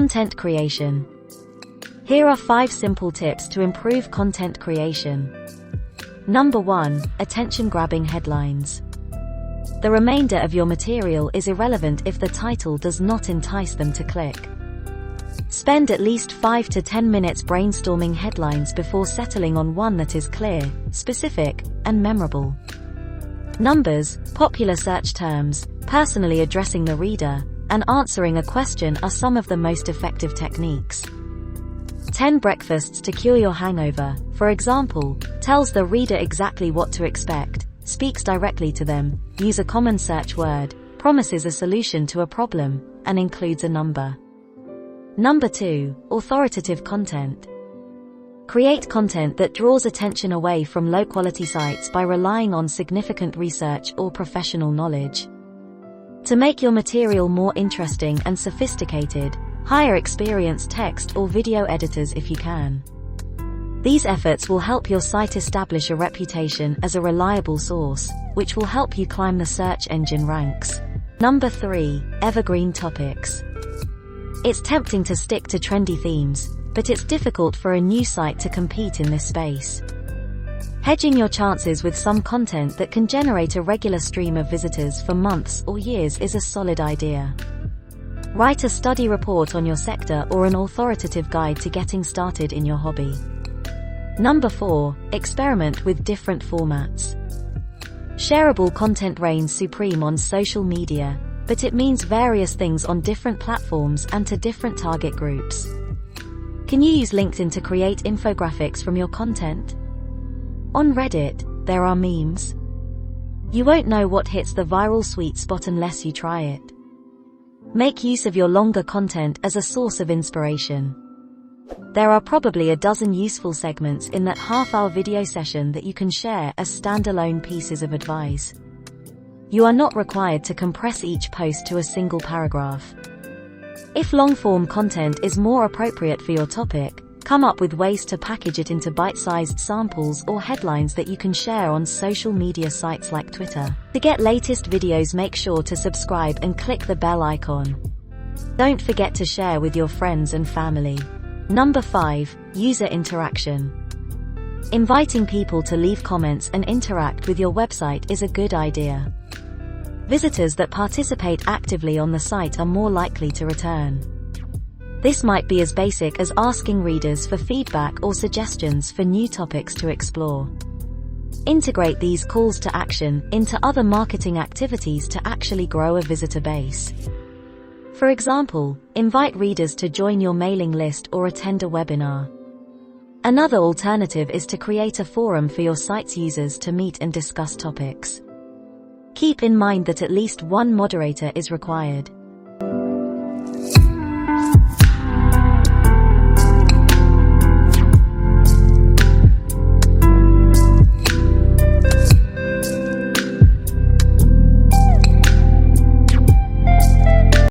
Content creation. Here are 5 simple tips to improve content creation. Number 1. Attention-grabbing headlines. The remainder of your material is irrelevant if the title does not entice them to click. Spend at least 5 to 10 minutes brainstorming headlines before settling on one that is clear, specific, and memorable. Numbers, popular search terms, personally addressing the reader, and answering a question are some of the most effective techniques. 10 breakfasts to cure your hangover, for example, tells the reader exactly what to expect, speaks directly to them, use a common search word, promises a solution to a problem, and includes a number. Number 2. Authoritative content. Create content that draws attention away from low-quality sites by relying on significant research or professional knowledge. To make your material more interesting and sophisticated, hire experienced text or video editors if you can. These efforts will help your site establish a reputation as a reliable source, which will help you climb the search engine ranks. Number 3. Evergreen topics. It's tempting to stick to trendy themes, but it's difficult for a new site to compete in this space. Hedging your chances with some content that can generate a regular stream of visitors for months or years is a solid idea. Write a study report on your sector or an authoritative guide to getting started in your hobby. Number 4. Experiment with different formats. Shareable content reigns supreme on social media, but it means various things on different platforms and to different target groups. Can you use LinkedIn to create infographics from your content? On Reddit, there are memes. You won't know what hits the viral sweet spot unless you try it. Make use of your longer content as a source of inspiration. There are probably a dozen useful segments in that half-hour video session that you can share as standalone pieces of advice. You are not required to compress each post to a single paragraph. If long-form content is more appropriate for your topic, come up with ways to package it into bite-sized samples or headlines that you can share on social media sites like Twitter. To get latest videos, make sure to subscribe and click the bell icon. Don't forget to share with your friends and family. Number 5. User interaction. Inviting people to leave comments and interact with your website is a good idea. Visitors that participate actively on the site are more likely to return. This might be as basic as asking readers for feedback or suggestions for new topics to explore. Integrate these calls to action into other marketing activities to actually grow a visitor base. For example, invite readers to join your mailing list or attend a webinar. Another alternative is to create a forum for your site's users to meet and discuss topics. Keep in mind that at least one moderator is required.